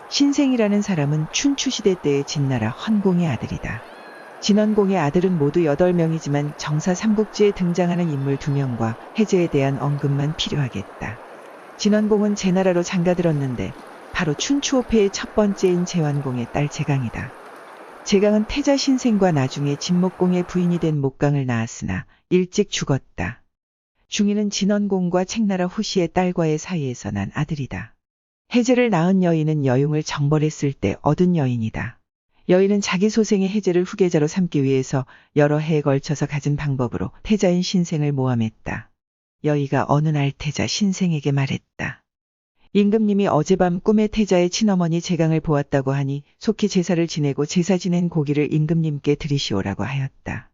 신생이라는 사람은 춘추시대 때의 진나라 헌공의 아들이다. 진헌공의 아들은 모두 8명이지만 정사 삼국지에 등장하는 인물 2명과 해제에 대한 언급만 필요하겠다. 진헌공은 제나라로 장가들었는데 바로 춘추호패의 첫 번째인 제완공의 딸 제강이다. 제강은 태자 신생과 나중에 진목공의 부인이 된 목강을 낳았으나 일찍 죽었다. 중이는 진헌공과 책나라 호시의 딸과의 사이에서 난 아들이다. 해제를 낳은 여인은 여융을 정벌했을 때 얻은 여인이다. 여인은 자기 소생의 해제를 후계자로 삼기 위해서 여러 해에 걸쳐서 가진 방법으로 태자인 신생을 모함했다. 여의가 어느 날 태자 신생에게 말했다. 임금님이 어젯밤 꿈에 태자의 친어머니 제강을 보았다고 하니 속히 제사를 지내고 제사 지낸 고기를 임금님께 드리시오라고 하였다.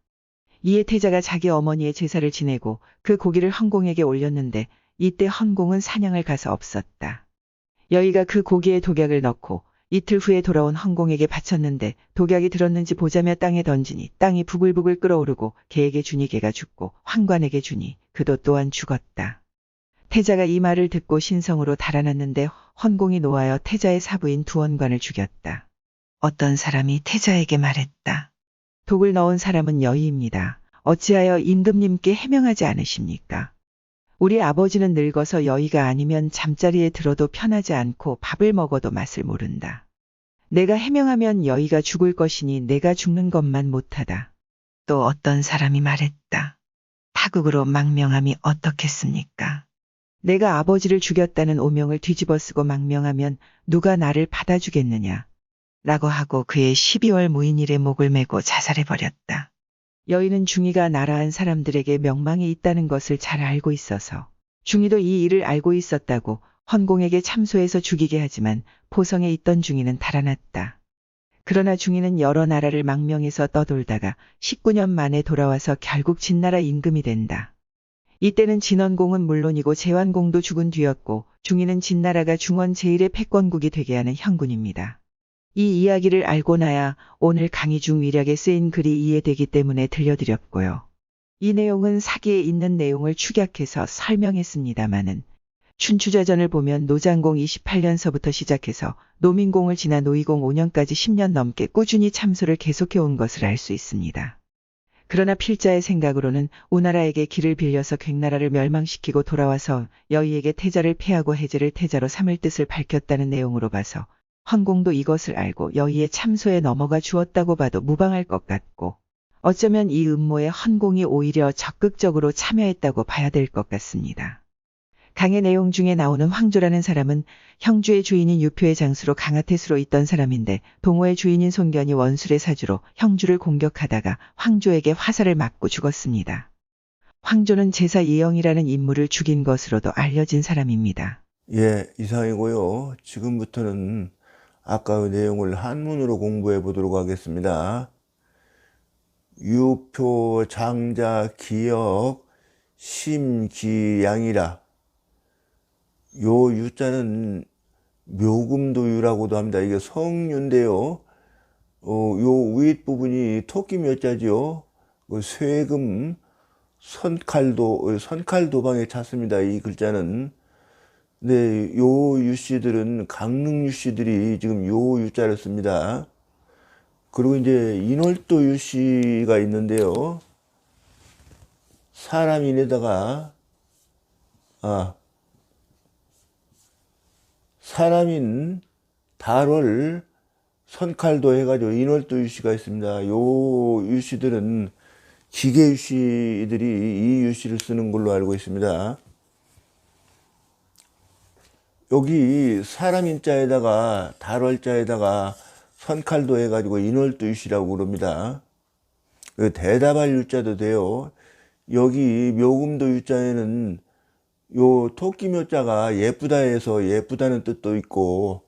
이에 태자가 자기 어머니의 제사를 지내고 그 고기를 헌공에게 올렸는데 이때 헌공은 사냥을 가서 없었다. 여의가 그 고기에 독약을 넣고 이틀 후에 돌아온 헌공에게 바쳤는데 독약이 들었는지 보자며 땅에 던지니 땅이 부글부글 끓어오르고 개에게 주니 개가 죽고 환관에게 주니 그도 또한 죽었다. 태자가 이 말을 듣고 신성으로 달아났는데 헌공이 노하여 태자의 사부인 두원관을 죽였다. 어떤 사람이 태자에게 말했다. 독을 넣은 사람은 여의입니다. 어찌하여 임금님께 해명하지 않으십니까? 우리 아버지는 늙어서 여의가 아니면 잠자리에 들어도 편하지 않고 밥을 먹어도 맛을 모른다. 내가 해명하면 여의가 죽을 것이니 내가 죽는 것만 못하다. 또 어떤 사람이 말했다. 타국으로 망명함이 어떻겠습니까? 내가 아버지를 죽였다는 오명을 뒤집어쓰고 망명하면 누가 나를 받아주겠느냐? 라고 하고 그의 12월 무인일에 목을 메고 자살해버렸다. 여인은 중이가 나라한 사람들에게 명망이 있다는 것을 잘 알고 있어서 중이도 이 일을 알고 있었다고 헌공에게 참소해서 죽이게 하지만 포성에 있던 중이는 달아났다. 그러나 중이는 여러 나라를 망명해서 떠돌다가 19년 만에 돌아와서 결국 진나라 임금이 된다. 이때는 진헌공은 물론이고 제완공도 죽은 뒤였고 중이는 진나라가 중원 제1의 패권국이 되게 하는 형군입니다. 이 이야기를 알고 나야 오늘 강의 중 위략에 쓰인 글이 이해되기 때문에 들려드렸고요. 이 내용은 사기에 있는 내용을 축약해서 설명했습니다마는 춘추좌전을 보면 노장공 28년서부터 시작해서 노민공을 지나 노이공 5년까지 10년 넘게 꾸준히 참소를 계속해온 것을 알 수 있습니다. 그러나 필자의 생각으로는 오나라에게 길을 빌려서 객나라를 멸망시키고 돌아와서 여의에게 태자를 패하고 해제를 태자로 삼을 뜻을 밝혔다는 내용으로 봐서 헌공도 이것을 알고 여의의 참소에 넘어가 주었다고 봐도 무방할 것 같고 어쩌면 이 음모에 헌공이 오히려 적극적으로 참여했다고 봐야 될 것 같습니다. 강의 내용 중에 나오는 황조라는 사람은 형주의 주인인 유표의 장수로 강하태수로 있던 사람인데 동호의 주인인 손견이 원술의 사주로 형주를 공격하다가 황조에게 화살을 맞고 죽었습니다. 황조는 제사 이영이라는 인물을 죽인 것으로도 알려진 사람입니다. 예, 이상이고요. 지금부터는 아까의 내용을 한문으로 공부해 보도록 하겠습니다. 유표 장자 기역 심기양이라. 요 유자는 묘금도유라고도 합니다. 이게 성유인데요. 요 윗부분이 토끼 묘자죠. 쇠금 선칼도방에 찼습니다. 이 글자는. 네, 요 유씨들은 강릉 유씨들이 지금 요 유자를 씁니다. 그리고 이제 인월도 유씨가 있는데요. 사람인에다가 사람인 달월 선칼도 해가지고 인월도 유씨가 있습니다. 요 유씨들은 기계 유씨들이 이 유씨를 쓰는 걸로 알고 있습니다. 여기 사람인자에다가 달월자에다가 선칼도 해가지고 인월도 유씨라고 그럽니다. 대답할 유자도 돼요. 여기 묘금도 유자에는 요 토끼 묘자가 예쁘다 해서 예쁘다는 뜻도 있고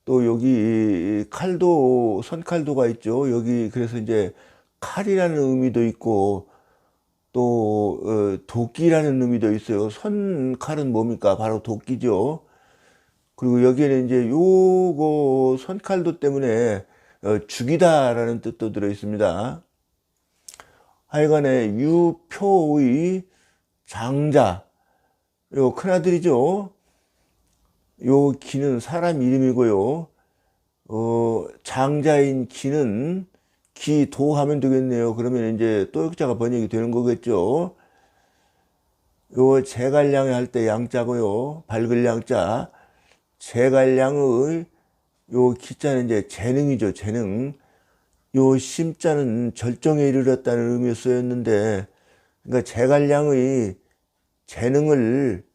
또 여기 칼도 선칼도가 있죠. 여기 그래서 이제 칼이라는 의미도 있고 또 도끼라는 의미도 있어요. 선칼은 뭡니까? 바로 도끼죠. 그리고 여기에는 이제 요거 선칼도 때문에 죽이다라는 뜻도 들어 있습니다. 하여간에 유표의 장자, 요 큰아들이죠. 요 기는 사람 이름이고요. 장자인 기는 기도하면 되겠네요. 그러면 이제 또역자가 번역이 되는 거겠죠. 요 제갈량에 할 때 양자고요. 밝을 양자. 제갈량의 요 기자는 이제 재능이죠. 재능. 요 심자는 절정에 이르렀다는 의미로 쓰였는데, 그러니까 제갈량의 재능을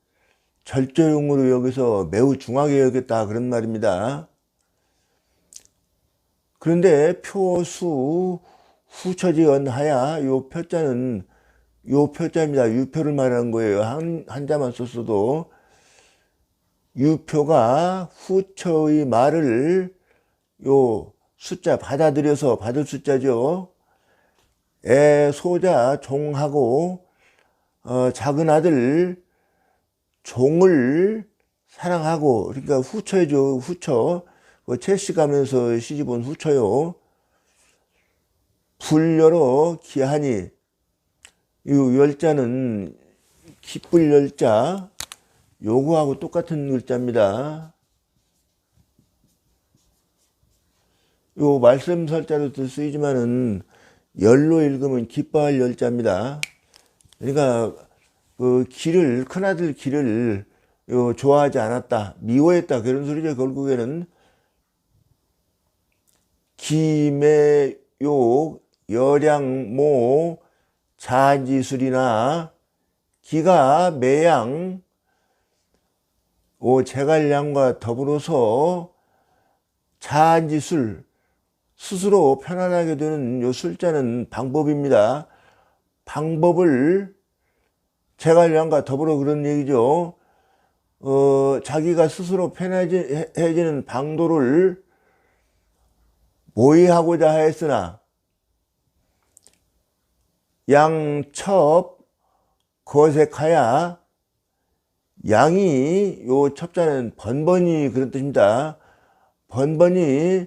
절조용으로 여기서 매우 중하게 여겼다 그런 말입니다. 그런데 표수 후처지언하야 요 표자는 요 표자입니다. 유표를 말하는 거예요. 한자만 썼어도 유표가 후처의 말을 요 숫자 받아들여서 받을 숫자죠. 소자 종하고 작은 아들 종을 사랑하고, 그러니까 후처죠. 후처. 채씨 가면서 시집온 후처요. 불여로 기하니, 이 열자는 기쁠 열자, 요거하고 똑같은 글자입니다. 요 말씀설자로도 쓰이지만은 열로 읽으면 기뻐할 열자입니다. 그러니까 그 기를, 큰아들 기를 좋아하지 않았다, 미워했다, 그런 소리죠. 결국에는 기매욕 여량모 자지술이나 기가 매양 제갈량과 더불어서 자지술, 스스로 편안하게 되는 요 술자는 방법입니다. 방법을 제갈량과 더불어 그런 얘기죠. 자기가 스스로 편해지는 방도를 모의하고자 하였으나 양첩 거색하야, 양이 요 첩자는 번번이 그런 뜻입니다. 번번이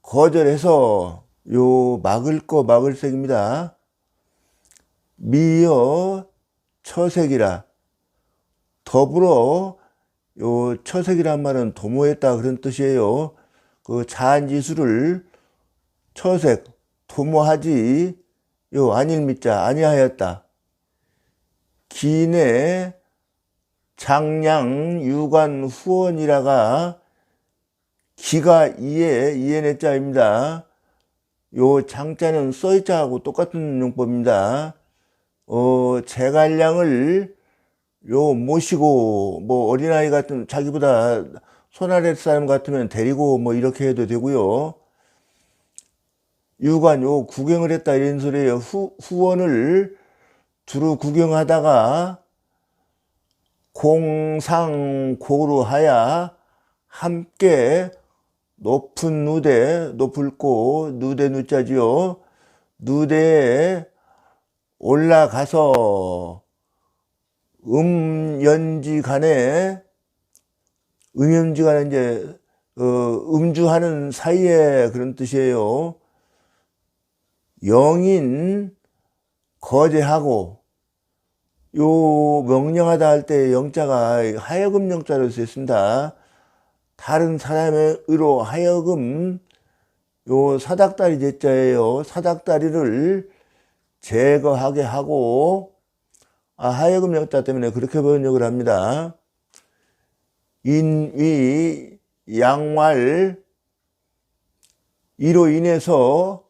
거절해서 요 막을 거 막을색입니다. 미여 처색이라, 더불어 요 처색이란 말은 도모했다 그런 뜻이에요. 그 자한지수를 처색 도모하지 요 아닐미자 아니하였다. 기내 장량 유관 후원이라가 기가 이에 자입니다. 요 장자는 써이자하고 똑같은 용법입니다. 제갈량을 요 모시고, 뭐 어린아이 같은, 자기보다 손아래 사람 같으면 데리고 뭐 이렇게 해도 되고요. 유관 요 구경을 했다 이런 소리예요. 후원을 두루 구경하다가 공상고루하야 함께 높은 누대, 높을 곳, 누대 누자지요. 누대에 올라가서 음연지간에, 음연지간에 이제 음주하는 사이에 그런 뜻이에요. 영인 거제하고, 요 명령하다 할 때 영자가 하여금 영자로 쓰였습니다. 다른 사람의 의로 하여금, 요 사닥다리 제자예요. 사닥다리를 제거하게 하고, 하여금 영자 때문에 그렇게 번역을 합니다. 인위 양왈, 이로 인해서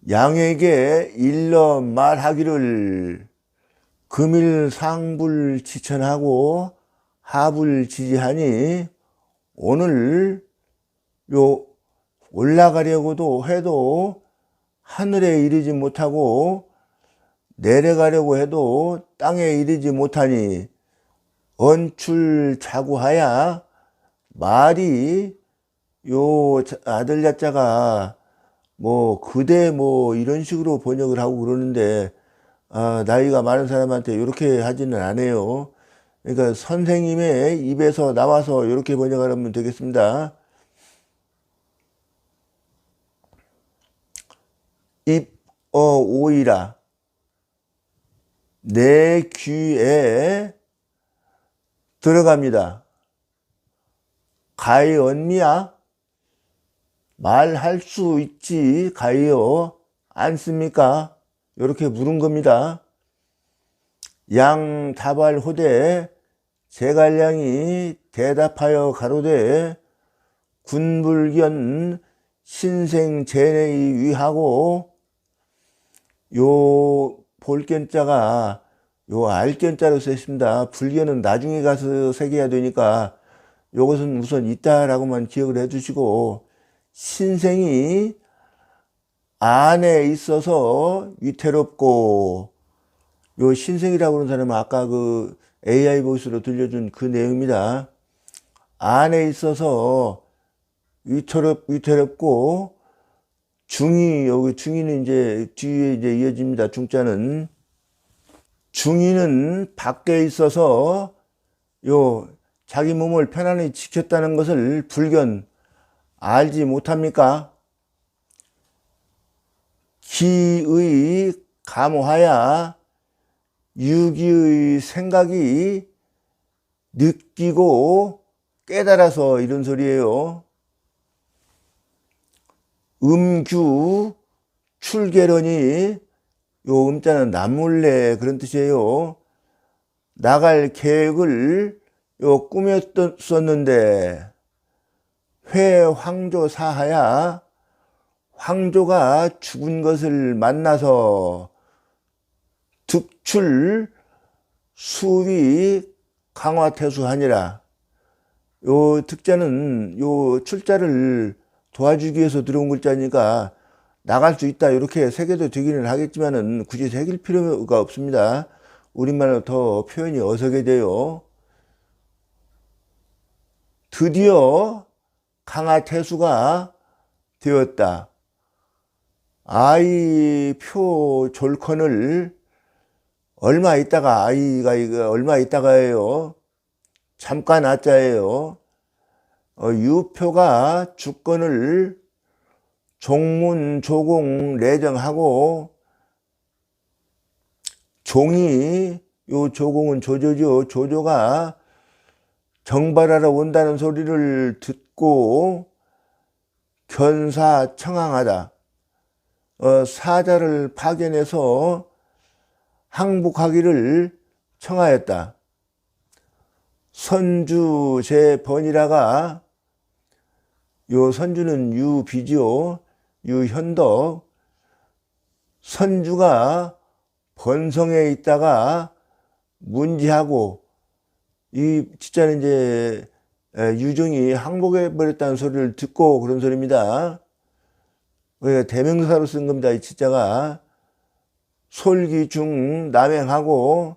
양에게 일러 말하기를 금일상불 지천하고 하불 지지하니, 오늘 요 올라가려고도 해도 하늘에 이르지 못하고 내려가려고 해도 땅에 이르지 못하니 언출자구하야, 말이 요 아들 자자가 뭐 그대 뭐 이런 식으로 번역을 하고 그러는데, 나이가 많은 사람한테 이렇게 하지는 않아요. 그러니까 선생님의 입에서 나와서 이렇게 번역하면 되겠습니다. 오이라, 내 귀에 들어갑니다. 가히 언미야, 말할 수 있지 가요 않습니까? 이렇게 물은 겁니다. 양다발호대 제갈량이 대답하여 가로되 군불견 신생제내이 위하고, 요 볼견자가 요 알견자로 쓰였습니다. 불견은 나중에 가서 새겨야 되니까 요것은 우선 있다라고만 기억을 해 두시고, 신생이 안에 있어서 위태롭고, 요 신생이라고 하는 사람은 아까 그 AI 보이스로 들려준 그 내용입니다. 안에 있어서 위태롭고, 중이, 여기 중이는 이제 뒤에 이제 이어집니다. 중자는. 중이는 밖에 있어서 요 자기 몸을 편안히 지켰다는 것을 불견 알지 못합니까? 기의 감호하야 유기의 생각이 느끼고 깨달아서, 이런 소리예요. 음규 출계론이, 요 음자는 남몰래 그런 뜻이에요. 나갈 계획을 요 꾸몄었는데, 회황조 사하야, 황조가 죽은 것을 만나서 득출 수위 강화태수하니라. 요 득자는 요 출자를 도와주기 위해서 들어온 글자니까 나갈 수 있다 이렇게 새겨도 되기는 하겠지만은 굳이 새길 필요가 없습니다. 우리말로 더 표현이 어색해 돼요. 드디어 강화태수가 되었다. 아이 표 졸컨을 얼마 있다가, 아이가 이거 얼마 있다가예요. 잠깐 아자예요. 유표가 주권을 종문 조공 내정하고, 종이, 요 조공은 조조죠. 조조가 정발하러 온다는 소리를 듣고 견사 청항하다. 사자를 파견해서 항복하기를 청하였다. 선주 제번이라가, 요 선주는 유비지요. 유현덕. 선주가 번성에 있다가 문지하고, 이 진짜는 이제 유종이 항복해 버렸다는 소리를 듣고 그런 소리입니다. 대명사로 쓴 겁니다. 이 진짜가. 솔기중 남행하고,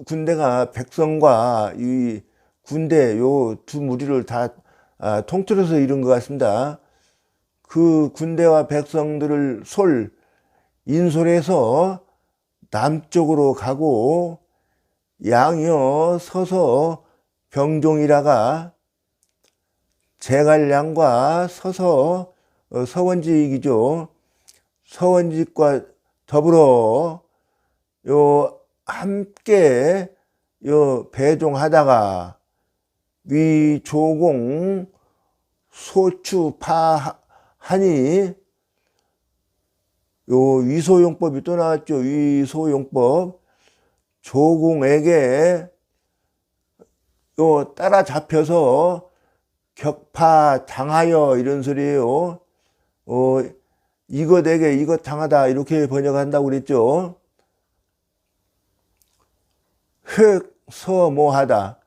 군대가 백성과 이 군대 요 두 무리를 다 통틀어서 이룬 것 같습니다. 그 군대와 백성들을 인솔해서 남쪽으로 가고, 양이어 서서 병종이라가, 제갈량과 서서 서원직이죠. 서원직과 더불어 요 함께 요 배종하다가 위조공 소추파하니, 요 위소용법이 또 나왔죠. 위소용법. 조공에게 요 따라잡혀서 격파당하여, 이런 소리예요. 이것에게 이것 당하다 이렇게 번역한다고 그랬죠. 획서모하다.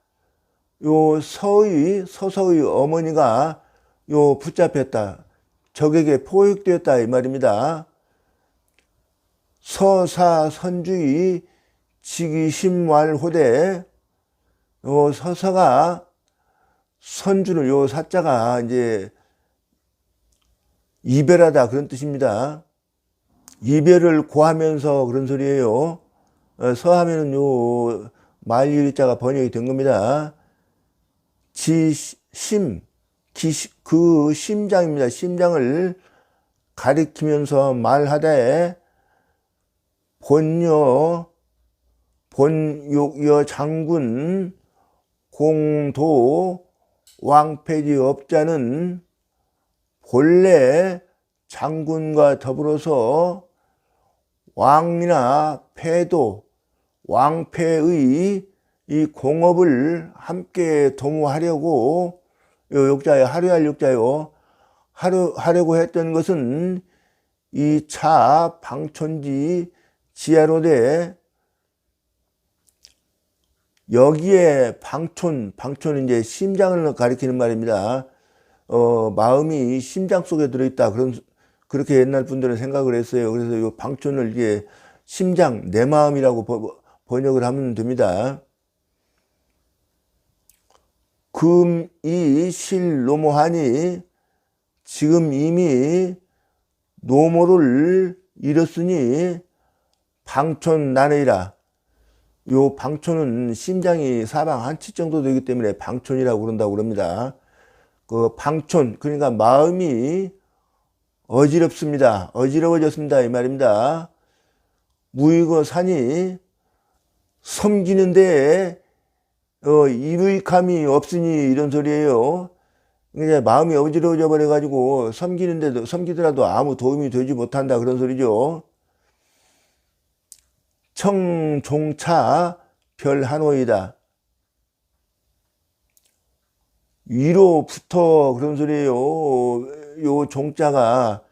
요 서서의 어머니가 요 붙잡혔다. 적에게 포획되었다 이 말입니다. 서사선주의 직위심왈호대. 요 서서가 선주를, 요 사자가 이제 이별하다 그런 뜻입니다. 이별을 고하면서 그런 소리예요. 서하면은 요 말유리자가 번역이 된 겁니다. 그 심장입니다. 심장을 가리키면서 말하되, 본욕여 장군 공도 왕폐지 업자는 본래 장군과 더불어서 왕이나 패도 왕패의 이 공업을 함께 도모하려고 요 욕자요, 하루할 욕자요, 하려고 했던 것은 이 차 방촌지 지하로되 여기에 방촌은 이제 심장을 가리키는 말입니다. 마음이 심장 속에 들어있다. 그렇게 옛날 분들은 생각을 했어요. 그래서 이 방촌을 이게 심장, 내 마음이라고 번역을 하면 됩니다. 금이 실 노모하니 지금 이미 노모를 이뤘으니 방촌 나느니라. 요 방촌은 심장이 사방 한 치 정도 되기 때문에 방촌이라고 그런다고 그럽니다. 그 방촌, 그러니까 마음이 어지럽습니다. 어지러워졌습니다. 이 말입니다. 무이고 산이 섬기는데 이루익함이 없으니 이런 소리예요. 그러니까 마음이 어지러워져 버려가지고 섬기더라도 아무 도움이 되지 못한다 그런 소리죠. 청종차 별한호이다. 위로부터 그런 소리예요. 요 종자가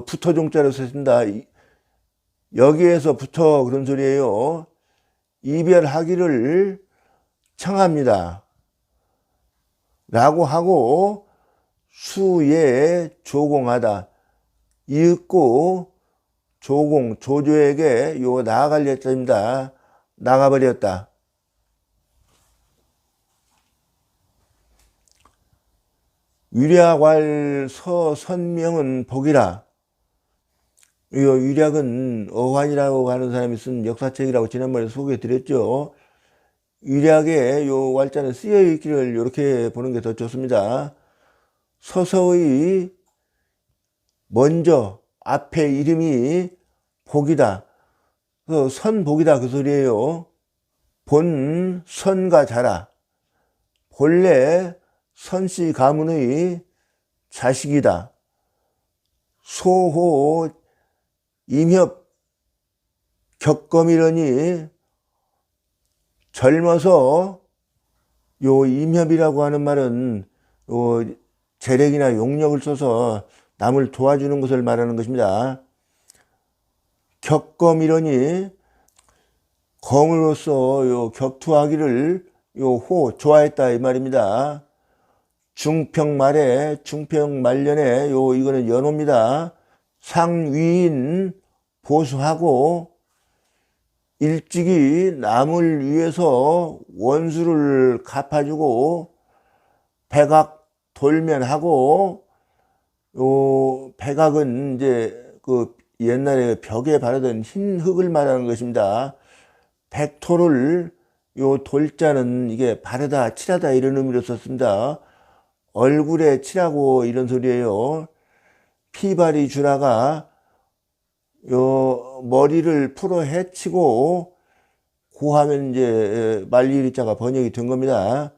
붙어 종자로 썼습니다. 여기에서부터 그런 소리예요. 이별하기를 청합니다. 라고 하고 수에 조공하다. 이윽고 조조에게 나아갈 예자입니다. 나가버렸다. 위략왈 서선명은 복이라. 이 위략은 어환이라고 하는 사람이 쓴 역사책이라고 지난번에 소개해 드렸죠. 위략에 요 왈자는 쓰여 있기를 이렇게 보는 게 더 좋습니다. 서서의 먼저 앞에 이름이 복이다. 선복이다 그 소리예요. 본 선과 자라. 본래 선씨 가문의 자식이다. 소호 임협 격검이러니 젊어서 요 임협이라고 하는 말은 재력이나 용력을 써서 남을 도와주는 것을 말하는 것입니다. 격검이러니 검으로서 격투하기를 좋아했다 이 말입니다. 중평말에 중평말년에 이거는 연호입니다. 상위인 보수하고 일찍이 남을 위해서 원수를 갚아주고 백악 돌면하고 백악은 이제 그 옛날에 벽에 바르던 흰 흙을 말하는 것입니다. 백토를 돌자는 이게 바르다 칠하다 이런 의미로 썼습니다. 얼굴에 칠하고 이런 소리예요. 피바리 주라가 머리를 풀어 헤치고 고하면 이제 말리리자가 번역이 된 겁니다.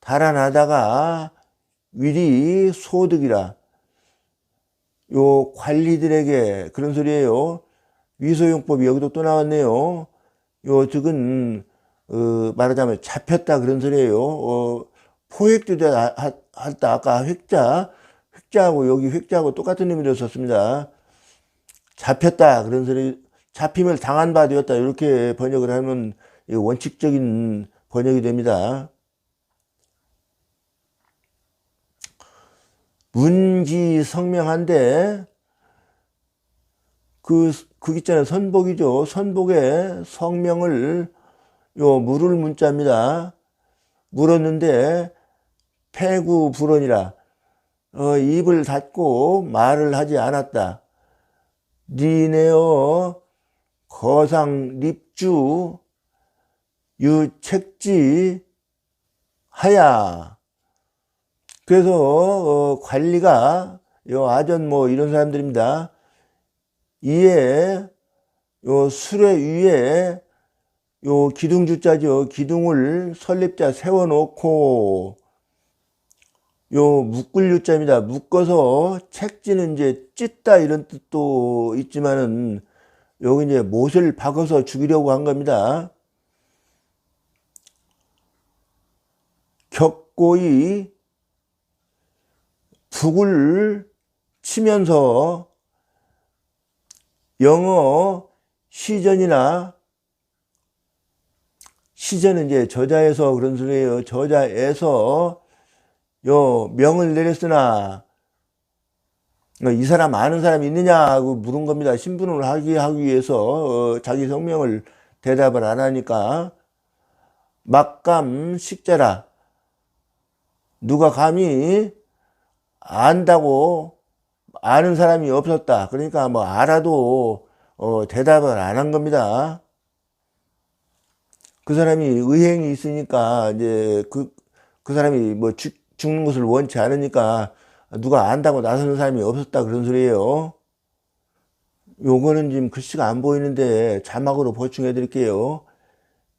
달아나다가 위리 소득이라. 관리들에게 그런 소리예요. 위소용법이 여기도 또 나왔네요. 득은 말하자면 잡혔다 그런 소리예요. 포획도 할다 아까 획자하고 여기 획자하고 똑같은 의미로 썼습니다. 잡혔다 그런 소리, 잡힘을 당한 바 되었다 이렇게 번역을 하면 원칙적인 번역이 됩니다. 문지성명한데 그 기자는 선복이죠. 선복에 성명을 물을 문자입니다. 물었는데 폐구불언이라 입을 닫고 말을 하지 않았다. 니네어 거상 립주 유책지 하야. 그래서 관리가 아전 이런 사람들입니다. 이에 수레 위에 요 기둥주자죠. 기둥을 설립자 세워놓고 요 묶을 유자입니다. 묶어서 책지는 이제 찢다 이런 뜻도 있지만은 여기 이제 못을 박아서 죽이려고 한 겁니다. 격고이 북을 치면서 영어 시전이나 시전은 이제 저자에서 그런 소리예요. 저자에서 요 명을 내렸으나 이 사람 아는 사람이 있느냐고 물은 겁니다. 신분을 하기 위해서 자기 성명을 대답을 안 하니까 막감 식자라 누가 감히 안다고 아는 사람이 없었다. 그러니까 뭐 알아도 대답을 안 한 겁니다. 그 사람이 의행이 있으니까 이제 그 사람이 뭐 죽는 것을 원치 않으니까 누가 안다고 나서는 사람이 없었다 그런 소리예요. 요거는 지금 글씨가 안 보이는데 자막으로 보충해 드릴게요.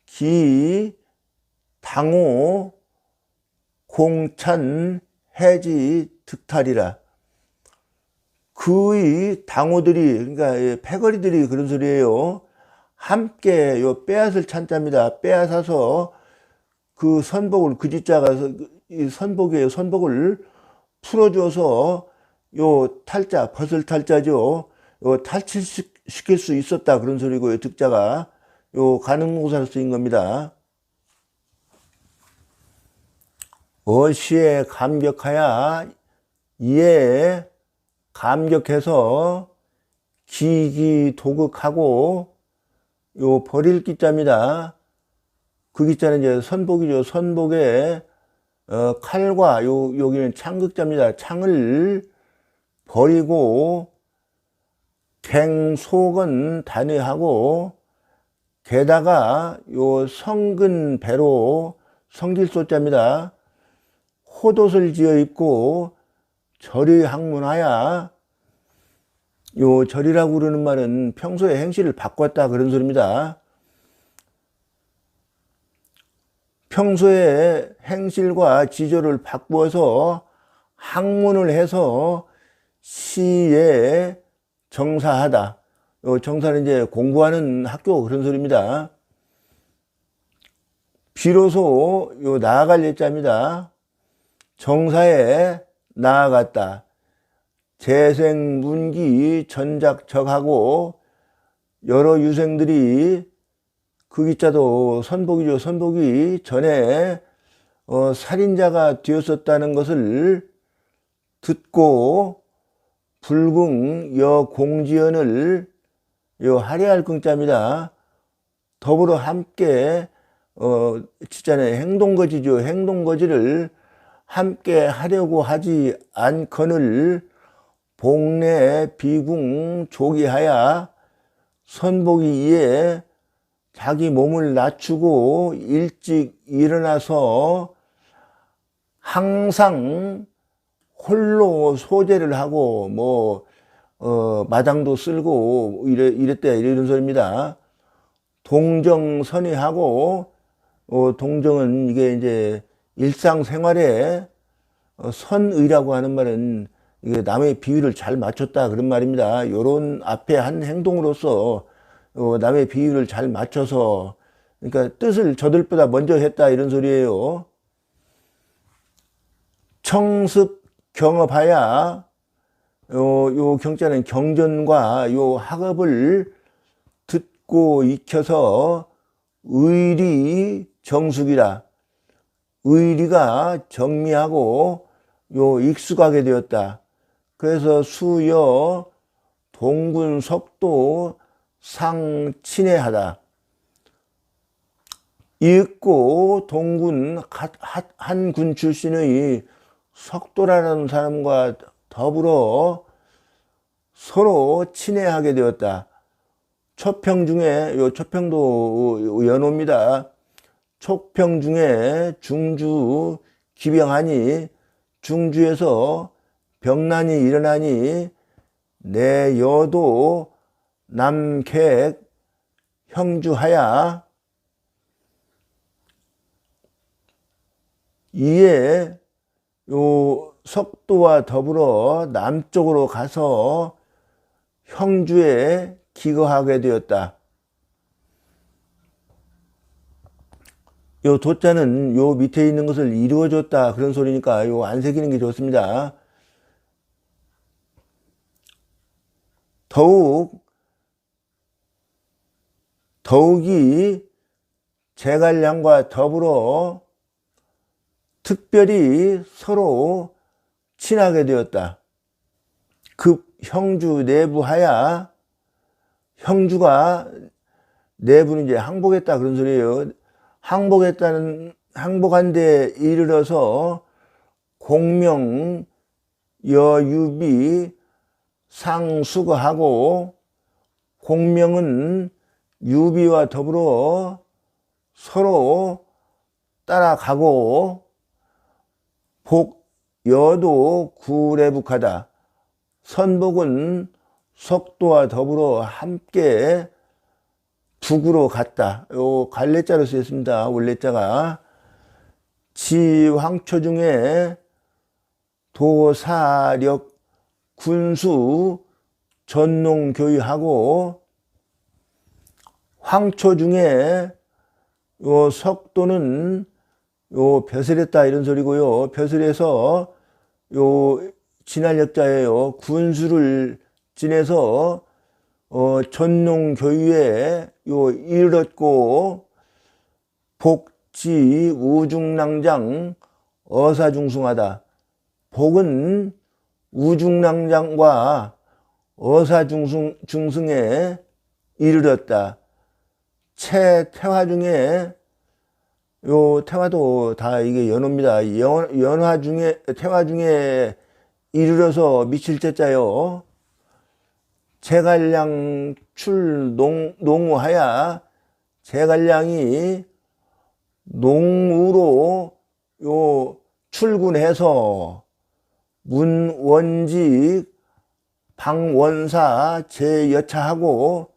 기 당호 공찬 해지 득탈이라. 그의 당호들이 그러니까 패거리들이 그런 소리예요. 함께 요 빼앗을 찬자입니다. 빼앗아서 그 선복을 그 지자가 이 선복이에요. 선복을 풀어줘서 요 탈자 벗을 탈자죠. 요 탈취시킬 수 있었다 그런 소리고요. 득자가 요 가능모사로 쓰인 겁니다. 어시에 감격하야 이에 감격해서 기기도극하고 요 버릴 기자입니다. 그 기자는 이제 선복이죠. 선복에 칼과 여기는 창극자입니다. 창을 버리고 갱속은 단회하고 게다가 요 성근 배로 성질소자입니다. 호돛을 지어 입고 절이 학문하야. 요 절이라고 그러는 말은 평소에 행실을 바꿨다 그런 소리입니다. 평소에 행실과 지조를 바꾸어서 학문을 해서 시에 정사하다. 요 정사는 이제 공부하는 학교 그런 소리입니다. 비로소 요 나아갈 예자입니다. 정사에 나아갔다. 재생문기 전작적하고 여러 유생들이 그 기자도 선복이죠. 선복이 전에 살인자가 되었었다는 것을 듣고 불궁 여공지연을 요 할애할 긍자입니다. 더불어 함께 진짜네 행동거지죠. 행동거지를 함께 하려고 하지 않거늘 복내 비궁 조기하야. 선복이 이에 자기 몸을 낮추고 일찍 일어나서 항상 홀로 소재를 하고 뭐 마당도 쓸고 이랬대 이런 소리입니다. 동정선의하고 동정은 이게 이제 일상생활에 선의라고 하는 말은 이게 남의 비위를 잘 맞췄다 그런 말입니다. 요런 앞에 한 행동으로서 남의 비위를 잘 맞춰서 그러니까 뜻을 저들보다 먼저 했다 이런 소리예요. 청습 경업하야. 요 경자는 경전과 요 학업을 듣고 익혀서 의리 정숙이라. 의리가 정미하고 요 익숙하게 되었다. 그래서 수여 동군 석도 상친해하다. 이윽고 동군 한 군 출신의 석도라는 사람과 더불어 서로 친해하게 되었다. 초평 중에 요 초평도 연호입니다. 촉평 중에 중주 기병하니 중주에서 병난이 일어나니 내 여도 남객 형주하야. 이에 요 석도와 더불어 남쪽으로 가서 형주에 기거하게 되었다. 요 도자는 요 밑에 있는 것을 이루어줬다 그런 소리니까 요 안 새기는 게 좋습니다. 더욱이 제갈량과 더불어 특별히 서로 친하게 되었다. 급 형주 내부하야, 형주가 내부는 이제 항복했다 그런 소리예요. 항복한 데 이르러서 공명 여유비 상수거하고, 공명은 유비와 더불어 서로 따라가고, 복여도 구례북하다. 선복은 석도와 더불어 함께 북으로 갔다. 요 갈래자로 쓰였습니다. 원래자가 지황초 중에 도사력 군수 전농 교유하고, 황초 중에 요 석도는 요 벼슬했다 이런 소리고요. 벼슬해서 요 진할역자예요. 군수를 지내서 전농 교유에 요 이르렀고, 복지 우중랑장 어사중승하다. 복은 우중랑장과 어사중승에 이르렀다. 태화 중에 요 태화도 다 이게 연호입니다. 태화 중에 이르러서 미칠 때자요. 제갈량 농우하야, 제갈량이 농우로 요 출군해서 문원직 방원사 제여차하고,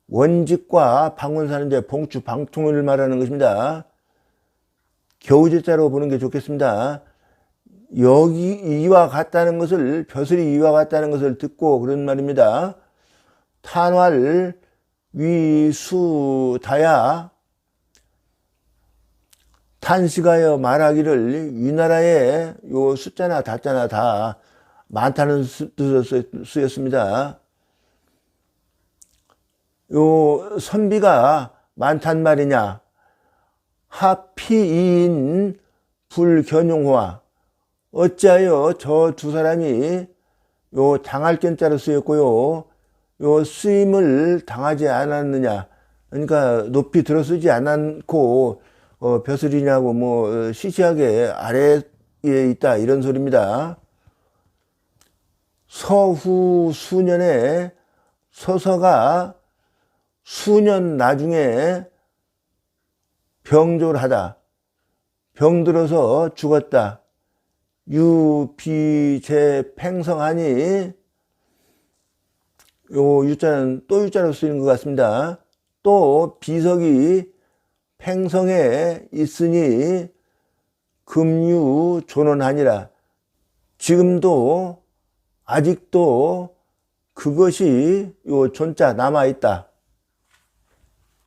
원직과 방원사는 이제 봉추 방통을 말하는 것입니다. 겨우제자로 보는 게 좋겠습니다. 여기 이와 같다는 것을, 벼슬이 이와 같다는 것을 듣고 그런 말입니다. 탄활 위수다야, 탄식하여 말하기를 위나라에 요 숫자나 다자나 다 많다는 뜻으로 쓰였습니다. 요 선비가 많단 말이냐. 하피인 불견용화. 어찌하여 저 두 사람이 요 당할 견자로 쓰였고요. 요 쓰임을 당하지 않았느냐. 그러니까 높이 들어서지 않고 벼슬이냐고 뭐 시시하게 아래에 있다 이런 소리입니다. 서후 수년에, 서서가 수년 나중에 병졸하다. 병들어서 죽었다. 유비제 팽성하니, 요 유자는 또 유자로 쓰이는 것 같습니다. 또 비석이 팽성에 있으니 금유 존원하니라. 지금도 아직도 그것이 요 존자 남아 있다.